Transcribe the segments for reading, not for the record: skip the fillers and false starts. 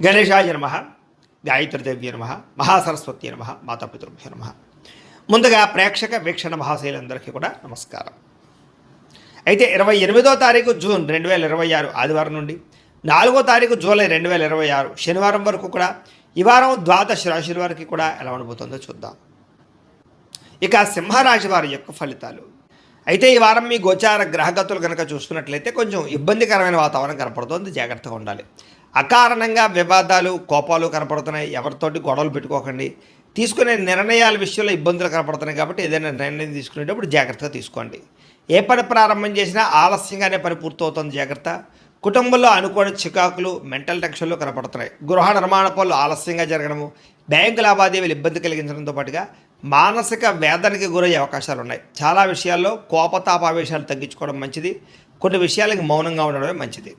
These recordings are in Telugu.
గణేశాయ నమ, గాయత్రీదేవ్య నమ, మహాసరస్వతి నమ, మాతాపితృభ్యో నమ. ముందుగా ప్రేక్షక వీక్షణ మహాశైలందరికీ కూడా నమస్కారం. అయితే 28వ తారీఖు జూన్ 2026 ఆదివారం నుండి 4వ తారీఖు జూలై 2026 శనివారం వరకు కూడా ఈ వారం ద్వాదశ రాశుల వారికి కూడా ఎలా ఉండబోతుందో చూద్దాం. ఇక సింహరాశి వారి యొక్క ఫలితాలు. అయితే ఈ వారం మీ గోచార గ్రహగతులు కనుక చూసుకున్నట్లయితే కొంచెం ఇబ్బందికరమైన వాతావరణం కనపడుతుంది, జాగ్రత్తగా ఉండాలి. అకారణంగా వివాదాలు, కోపాలు కనపడుతున్నాయి. ఎవరితోటి గొడవలు పెట్టుకోకండి. తీసుకునే నిర్ణయాల విషయంలో ఇబ్బందులు కనపడుతున్నాయి కాబట్టి ఏదైనా నిర్ణయం తీసుకునేటప్పుడు జాగ్రత్తగా తీసుకోండి. ఏ పని ప్రారంభం చేసినా ఆలస్యంగానే పని పూర్తవుతుంది, జాగ్రత్త. కుటుంబంలో అనుకోని చికాకులు, మెంటల్ టెన్షన్లు కనపడుతున్నాయి. గృహ నిర్మాణ పనులు ఆలస్యంగా జరగడము, బ్యాంకు లావాదేవీలు ఇబ్బంది కలిగించడంతో పాటుగా మానసిక వేదనకి గురయ్యే అవకాశాలు ఉన్నాయి. చాలా విషయాల్లో కోపతాపావేశాలు తగ్గించుకోవడం మంచిది. కొన్ని విషయాలకి మౌనంగా ఉండడమే మంచిది.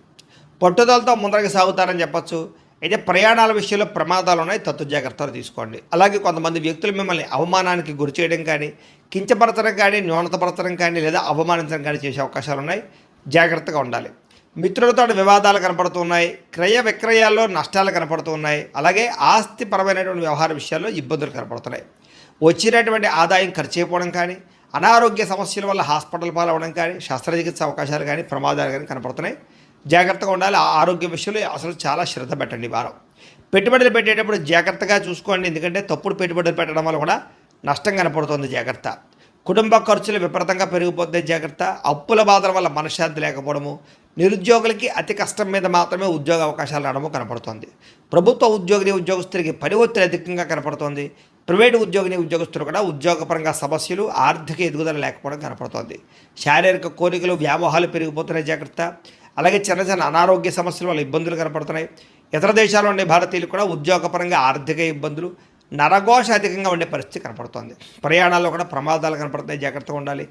పట్టుదలతో ముందరికి సాగుతారని చెప్పచ్చు. అయితే ప్రయాణాల విషయంలో ప్రమాదాలు ఉన్నాయి, తత్తు జాగ్రత్తలు తీసుకోండి. అలాగే కొంతమంది వ్యక్తులు మిమ్మల్ని అవమానానికి గురి చేయడం కానీ, కించపరచడం కానీ, న్యూనతపరచడం కానీ లేదా అవమానించడం కానీ చేసే అవకాశాలు ఉన్నాయి, జాగ్రత్తగా ఉండాలి. మిత్రులతో వివాదాలు కనపడుతున్నాయి. క్రయ విక్రయాల్లో నష్టాలు కనపడుతున్నాయి. అలాగే ఆస్తిపరమైనటువంటి వ్యవహార విషయాల్లో ఇబ్బందులు కనపడుతున్నాయి. వచ్చినటువంటి ఆదాయం ఖర్చు అయిపోవడం కానీ, అనారోగ్య సమస్యల వల్ల హాస్పిటల్ పాలవడం కానీ, శస్త్రచికిత్స అవకాశాలు కానీ, ప్రమాదాలు కానీ కనపడుతున్నాయి, జాగ్రత్తగా ఉండాలి. ఆరోగ్య విషయంలో అసలు చాలా శ్రద్ధ పెట్టండి. వారం పెట్టుబడులు పెట్టేటప్పుడు జాగ్రత్తగా చూసుకోండి, ఎందుకంటే తప్పుడు పెట్టుబడులు పెట్టడం వల్ల కూడా నష్టం కనపడుతుంది, జాగ్రత్త. కుటుంబ ఖర్చులు విపరీతంగా పెరిగిపోతే జాగ్రత్త. అప్పుల బాధల వల్ల మనశ్శాంతి లేకపోవడము, నిరుద్యోగులకి అతి కష్టం మీద మాత్రమే ఉద్యోగ అవకాశాలు రావడము కనపడుతుంది. ప్రభుత్వ ఉద్యోగస్తులకి పని ఒత్తిడి అధికంగా కనపడుతుంది. ప్రైవేటు ఉద్యోగస్తులు కూడా ఉద్యోగపరంగా సమస్యలు, ఆర్థిక ఎదుగుదల లేకపోవడం కనపడుతుంది. శారీరక కోరికలు, వ్యామోహాలు పెరిగిపోతున్నాయి, జాగ్రత్త. అలాగే చిన్న చిన్న అనారోగ్య సమస్యల వల్ల ఇబ్బందులు కనపడుతున్నాయి. ఇతర దేశాల్లో ఉండే భారతీయులు కూడా ఉద్యోగపరంగా ఆర్థిక ఇబ్బందులు, నరఘోష అధికంగా ఉండే పరిస్థితి కనపడుతుంది. ప్రయాణాల్లో కూడా ప్రమాదాలు కనపడుతున్నాయి, జాగ్రత్తగా ఉండాలి.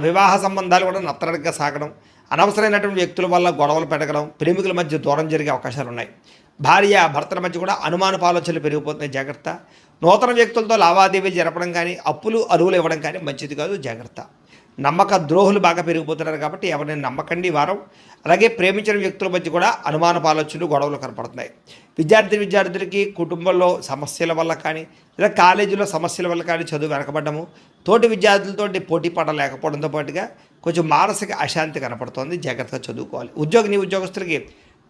వివాహ సంబంధాలు కూడా నత్తనడగా సాగడం, అనవసరమైనటువంటి వ్యక్తుల వల్ల గొడవలు పెరగడం, ప్రేమికుల మధ్య దూరం జరిగే అవకాశాలు ఉన్నాయి. భార్య భర్తల మధ్య కూడా అనుమానపు ఆలోచనలు పెరిగిపోతున్నాయి, జాగ్రత్త. నూతన వ్యక్తులతో లావాదేవీలు జరపడం కానీ, అప్పులు అరువులు ఇవ్వడం కానీ మంచిది కాదు, జాగ్రత్త. నమ్మక ద్రోహులు బాగా పెరిగిపోతున్నారు కాబట్టి ఎవరిని నమ్మకండి ఈ వారం. అలాగే ప్రేమించిన వ్యక్తుల మధ్య కూడా అనుమానపు ఆలోచనలు, గొడవలు కనపడుతున్నాయి. విద్యార్థులకి కుటుంబంలో సమస్యల వల్ల కానీ, లేదా కాలేజీలో సమస్యల వల్ల కానీ చదువు వెనకబడ్డము, తోటి విద్యార్థులతోటి పోటీ పడ లేకపోవడంతో పాటుగా కొంచెం మానసిక అశాంతి కనపడుతోంది, జాగ్రత్తగా చదువుకోవాలి. ఉద్యోగస్తులకి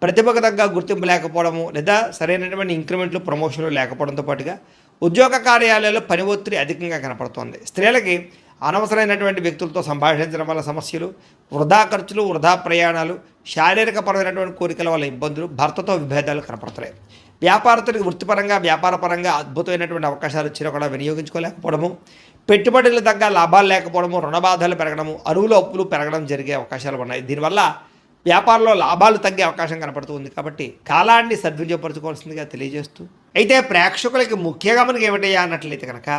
ప్రతిభకు తగ్గ గుర్తింపు లేకపోవడము, లేదా సరైనటువంటి ఇంక్రిమెంట్లు, ప్రమోషన్లు లేకపోవడంతో పాటుగా ఉద్యోగ కార్యాలయాల్లో పని ఒత్తిడి అధికంగా కనపడుతోంది. స్త్రీలకి అనవసరమైనటువంటి వ్యక్తులతో సంభాషించడం వల్ల సమస్యలు, వృధా ఖర్చులు, వృధా ప్రయాణాలు, శారీరకపరమైనటువంటి కోరికల వల్ల ఇబ్బందులు, భర్తతో విభేదాలు కనపడుతున్నాయి. వ్యాపారస్తులకు వృత్తిపరంగా, వ్యాపారపరంగా అద్భుతమైనటువంటి అవకాశాలు వచ్చినా కూడా వినియోగించుకోలేకపోవడము, పెట్టుబడులు తగ్గ లాభాలు లేకపోవడము, రుణబాధలు పెరగడము, అరువులు అప్పులు పెరగడం జరిగే అవకాశాలు ఉన్నాయి. దీనివల్ల వ్యాపారంలో లాభాలు తగ్గే అవకాశం కనపడుతుంది కాబట్టి కాలాన్ని సద్వినియోగపరచుకోవాల్సిందిగా తెలియజేస్తూ, అయితే ప్రేక్షకులకి ముఖ్యంగా మనకి ఏమిటయ్యా అన్నట్లయితే కనుక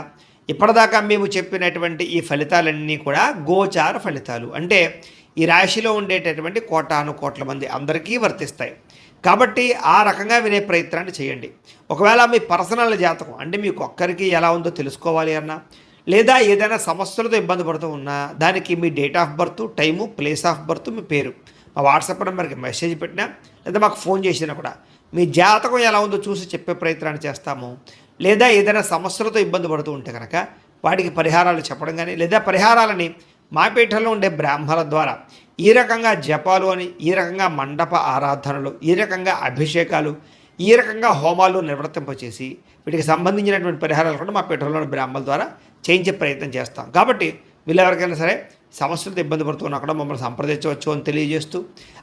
ఇప్పటిదాకా మేము చెప్పినటువంటి ఈ ఫలితాలన్నీ కూడా గోచార ఫలితాలు, అంటే ఈ రాశిలో ఉండేటటువంటి కోటాను కోట్ల మంది అందరికీ వర్తిస్తాయి కాబట్టి ఆ రకంగా వినే ప్రయత్నాన్ని చేయండి. ఒకవేళ మీ పర్సనల్ జాతకం అంటే మీకు ఒక్కరికి ఎలా ఉందో తెలుసుకోవాలి అన్నా, లేదా ఏదైనా సమస్యలతో ఇబ్బంది పడుతూ ఉన్నా, దానికి మీ date of birth, time, place of birth, మీ పేరు మా వాట్సాప్ నెంబర్కి మెసేజ్ పెట్టినా లేదా మాకు ఫోన్ చేసినా కూడా మీ జాతకం ఎలా ఉందో చూసి చెప్పే ప్రయత్నాన్ని చేస్తాము. లేదా ఏదైనా సమస్యలతో ఇబ్బంది పడుతూ ఉంటే కనుక వాటికి పరిహారాలు చెప్పడం కానీ, లేదా పరిహారాలని మా పీఠంలో ఉండే బ్రాహ్మణుల ద్వారా ఈ రకంగా జపాలు అని, ఈ రకంగా మండప ఆరాధనలు, ఈ రకంగా అభిషేకాలు, ఈ రకంగా హోమాలు నిర్వర్తింపచేసి వీటికి సంబంధించినటువంటి పరిహారాలు కూడా మా పీఠంలోని బ్రాహ్మణుల ద్వారా చేయించే ప్రయత్నం చేస్తాం. కాబట్టి వీళ్ళు ఎవరికైనా సరే సమస్యలతో ఇబ్బంది పడుతున్నా కూడా మమ్మల్ని సంప్రదించవచ్చు అని తెలియజేస్తూ,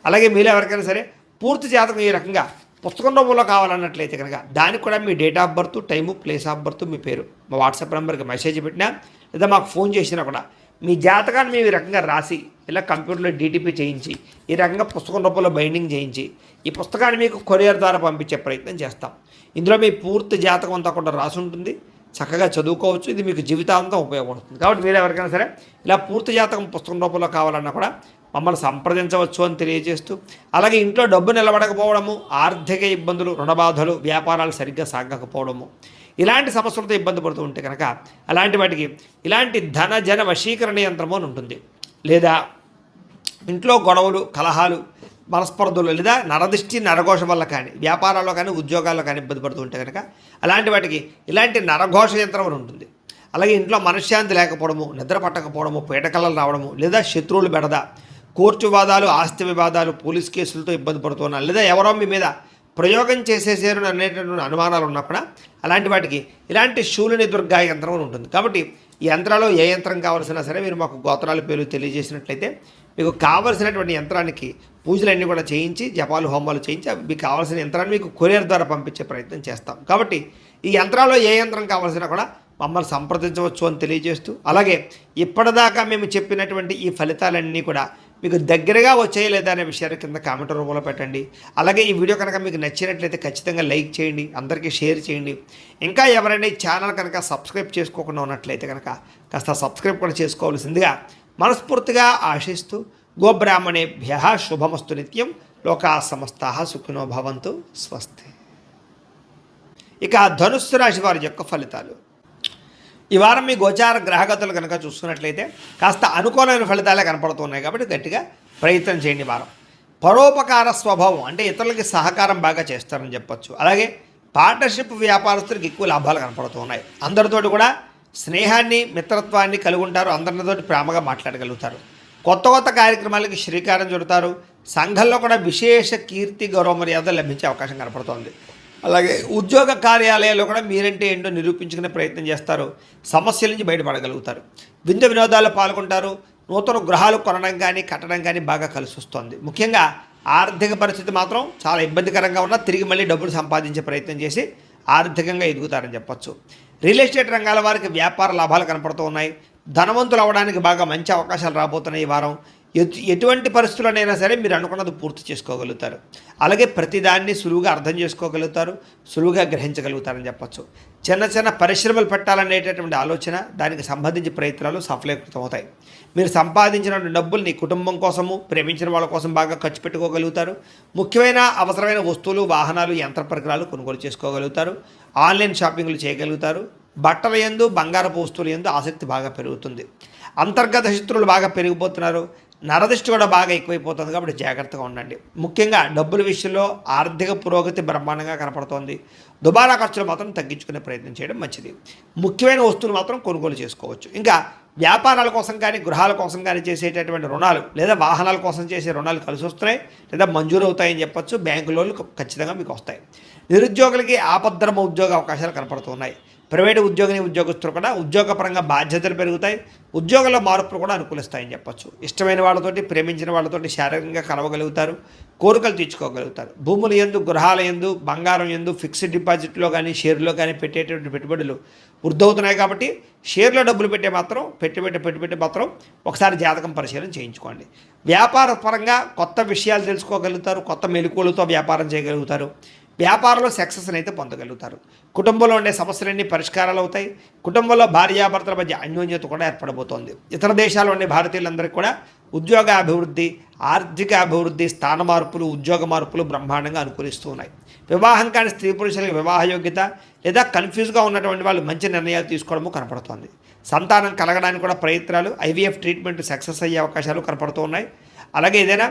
అలాగే మీరు ఎవరికైనా సరే పూర్తి జాతకం ఈ రకంగా పుస్తకం రూపంలో కావాలన్నట్లయితే కనుక దానికి కూడా మీ date of birth, time, place of birth, మీ పేరు మా వాట్సాప్ నెంబర్కి మెసేజ్ పెట్టినా లేదా మాకు ఫోన్ చేసినా కూడా మీ జాతకాన్ని మేము ఈ రకంగా రాసి ఇలా కంప్యూటర్లో డీటీపీ చేయించి ఈ రకంగా పుస్తకం రూపంలో బైండింగ్ చేయించి ఈ పుస్తకాన్ని మీకు కొరియర్ ద్వారా పంపించే ప్రయత్నం చేస్తాం. ఇందులో మీ పూర్తి జాతకం అంతా కూడా రాసి ఉంటుంది, చక్కగా చదువుకోవచ్చు. ఇది మీకు జీవితాంతం ఉపయోగపడుతుంది. కాబట్టి మీరు ఎవరికైనా సరే ఇలా పూర్తి జాతకం పుస్తకం రూపంలో కావాలన్నా కూడా మమ్మల్ని సంప్రదించవచ్చు అని తెలియజేస్తూ, అలాగే ఇంట్లో డబ్బు నిలబడకపోవడము, ఆర్థిక ఇబ్బందులు, రుణబాధలు, వ్యాపారాలు సరిగ్గా సాగకపోవడము, ఇలాంటి సమస్యలతో ఇబ్బంది పడుతూ ఉంటే కనుక అలాంటి వాటికి ఇలాంటి జన వశీకరణ యంత్రము అని ఉంటుంది. లేదా ఇంట్లో గొడవలు, కలహాలు, మనస్పర్ధలు లేదా నరదిష్టి నరఘోష వల్ల కానీ వ్యాపారాల్లో కానీ ఉద్యోగాల్లో కానీ ఇబ్బంది పడుతూ ఉంటే కనుక అలాంటి వాటికి ఇలాంటి నరఘోష యంత్రం అని ఉంటుంది. అలాగే ఇంట్లో మనశ్శాంతి లేకపోవడము, నిద్ర పట్టకపోవడము, పీడకలలు రావడము, లేదా శత్రువులు బెడద, కోర్టు వివాదాలు, ఆస్తి వివాదాలు, పోలీస్ కేసులతో ఇబ్బంది పడుతున్నారు, లేదా ఎవరో మీ మీద ప్రయోగం చేసేసారు అనేటటువంటి అనుమానాలు ఉన్నప్పుడు అలాంటి వాటికి ఇలాంటి శూలిని దుర్గా యంత్రం అని ఉంటుంది. కాబట్టి ఈ యంత్రాలు ఏ యంత్రం కావాల్సినా సరే మీరు మాకు గోత్రాల పేర్లు తెలియజేసినట్లయితే మీకు కావలసినటువంటి యంత్రానికి పూజలన్నీ కూడా చేయించి జపాలు హోమాలు చేయించి మీకు కావాల్సిన యంత్రాన్ని మీకు కొరియర్ ద్వారా పంపించే ప్రయత్నం చేస్తాం. కాబట్టి ఈ యంత్రాల్లో ఏ యంత్రం కావాల్సినా కూడా మమ్మల్ని సంప్రదించవచ్చు అని తెలియజేస్తూ, అలాగే ఇప్పటిదాకా మేము చెప్పినటువంటి ఈ ఫలితాలన్నీ కూడా మీకు దగ్గరగా వచ్చాయి లేదా అనే విషయాన్ని కింద కామెంట్ రూపంలో పెట్టండి. అలాగే ఈ వీడియో కనుక మీకు నచ్చినట్లయితే ఖచ్చితంగా లైక్ చేయండి, అందరికీ షేర్ చేయండి. ఇంకా ఎవరైనా ఈ ఛానల్ కనుక సబ్స్క్రైబ్ చేసుకోకుండా ఉన్నట్లయితే కనుక కాస్త సబ్స్క్రైబ్ కూడా చేసుకోవాల్సిందిగా మనస్ఫూర్తిగా ఆశిస్తూ, గోబ్రాహ్మణేభ్యః శుభమస్తు నిత్యం, లోకా సమస్తాః సుఖినో భవంతు, స్వస్తి. ఇక ధనుస్సు రాశి వారి యొక్క ఫలితాలు. ఈ వారం మీ గోచార గ్రహగతులు కనుక చూసుకున్నట్లయితే కాస్త అనుకూలమైన ఫలితాలే కనపడుతున్నాయి. కాబట్టి గట్టిగా ప్రయత్నం చేయండి. వారం పరోపకార స్వభావం అంటే ఇతరులకి సహకారం బాగా చేస్తారని చెప్పొచ్చు. అలాగే పార్ట్నర్షిప్ వ్యాపారస్తులకు ఎక్కువ లాభాలు కనపడుతున్నాయి. అందరితోటి కూడా స్నేహాన్ని, మిత్రత్వాన్ని కలిగి ఉంటారు. అందరితోటి ప్రేమగా మాట్లాడగలుగుతారు. కొత్త కొత్త కార్యక్రమాలకి శ్రీకారం చుడతారు. సంఘంలో కూడా విశేష కీర్తి, గౌరవ మర్యాదలు లభించే అవకాశం కనపడుతోంది. అలాగే ఉద్యోగ కార్యాలయాల్లో కూడా మీరంటే ఏంటో నిరూపించుకునే ప్రయత్నం చేస్తారు. సమస్యల నుంచి బయటపడగలుగుతారు. విందు వినోదాల్లో పాల్గొంటారు. నూతన గృహాలు కొనడం కానీ కట్టడం కానీ బాగా కలిసి వస్తుంది. ముఖ్యంగా ఆర్థిక పరిస్థితి మాత్రం చాలా ఇబ్బందికరంగా ఉన్నా తిరిగి మళ్ళీ డబ్బులు సంపాదించే ప్రయత్నం చేసి ఆర్థికంగా ఎదుగుతారని చెప్పొచ్చు. రియల్ ఎస్టేట్ రంగాల వారికి వ్యాపార లాభాలు కనపడుతూ ఉన్నాయి. ధనవంతులు అవ్వడానికి బాగా మంచి అవకాశాలు రాబోతున్నాయి. ఈ వారం ఎటువంటి పరిస్థితులనైనా సరే మీరు అనుకున్నది పూర్తి చేసుకోగలుగుతారు. అలాగే ప్రతిదాన్ని సులువుగా అర్థం చేసుకోగలుగుతారు, సులువుగా గ్రహించగలుగుతారని చెప్పచ్చు. చిన్న చిన్న పరిశ్రమలు పెట్టాలనేటటువంటి ఆలోచన, దానికి సంబంధించి ప్రయత్నాలు సఫలీకృతం అవుతాయి. మీరు సంపాదించిన డబ్బుల్ని కుటుంబం కోసము, ప్రేమించిన వాళ్ళ కోసం బాగా ఖర్చు పెట్టుకోగలుగుతారు. ముఖ్యమైన అవసరమైన వస్తువులు, వాహనాలు, యంత్ర పరికరాలు కొనుగోలు చేసుకోగలుగుతారు. ఆన్లైన్ షాపింగ్లు చేయగలుగుతారు. బట్టల యందు, బంగారపు వస్తువుల యందు ఆసక్తి బాగా పెరుగుతుంది. అంతర్గత శత్రువులు బాగా పెరిగిపోతున్నారు. నరదిష్టి కూడా బాగా ఎక్కువైపోతుంది. కాబట్టి జాగ్రత్తగా ఉండండి. ముఖ్యంగా డబ్బుల విషయంలో ఆర్థిక పురోగతి బ్రహ్మాండంగా కనపడుతోంది. దుబారా ఖర్చులు మాత్రం తగ్గించుకునే ప్రయత్నం చేయడం మంచిది. ముఖ్యమైన వస్తువులు మాత్రం కొనుగోలు చేసుకోవచ్చు. ఇంకా వ్యాపారాల కోసం కానీ గృహాల కోసం కానీ చేసేటటువంటి రుణాలు లేదా వాహనాల కోసం చేసే రుణాలు కలిసి వస్తున్నాయి లేదా మంజూరు అవుతాయని చెప్పొచ్చు. బ్యాంకు లోన్లు ఖచ్చితంగా మీకు వస్తాయి. నిరుద్యోగులకి ఆపద్ధర్మ ఉద్యోగ అవకాశాలు కనపడుతున్నాయి. ప్రైవేటు ఉద్యోగస్తులు కూడా ఉద్యోగపరంగా బాధ్యతలు పెరుగుతాయి. ఉద్యోగంలో మార్పులు కూడా అనుకూలిస్తాయని చెప్పొచ్చు. ఇష్టమైన వాళ్ళతోటి, ప్రేమించిన వాళ్ళతోటి శారీరకంగా కలవగలుగుతారు. కోరికలు తీర్చుకోగలుగుతారు. భూముల యందు, గృహాల యందు, బంగారం యందు, ఫిక్స్డ్ డిపాజిట్లో కానీ షేర్లో కానీ పెట్టేటువంటి పెట్టుబడులు వృద్ధవుతున్నాయి. కాబట్టి షేర్లో డబ్బులు పెట్టుబడి మాత్రం ఒకసారి జాతకం పరిశీలన చేయించుకోండి. వ్యాపార పరంగా కొత్త విషయాలు తెలుసుకోగలుగుతారు. కొత్త మెలకువలతో వ్యాపారం చేయగలుగుతారు. వ్యాపారంలో సక్సెస్ని అయితే పొందగలుగుతారు. కుటుంబంలో ఉండే సమస్యలన్నీ పరిష్కారాలు అవుతాయి. కుటుంబంలో భార్యాభర్తల మధ్య అన్యోన్యత కూడా ఏర్పడబోతోంది. ఇతర దేశాల్లో ఉండే భారతీయులందరికీ కూడా ఉద్యోగ అభివృద్ధి, ఆర్థిక అభివృద్ధి, స్థాన మార్పులు, ఉద్యోగ మార్పులు బ్రహ్మాండంగా అనుకూలిస్తూ ఉన్నాయి. వివాహం కాని స్త్రీ పురుషులకు వివాహ యోగ్యత లేదా కన్ఫ్యూజ్గా ఉన్నటువంటి వాళ్ళు మంచి నిర్ణయాలు తీసుకోవడము కనపడుతోంది. సంతానం కలగడానికి కూడా ప్రయత్నాలు, IVF ట్రీట్మెంట్ సక్సెస్ అయ్యే అవకాశాలు కనపడుతూ ఉన్నాయి. అలాగే ఏదైనా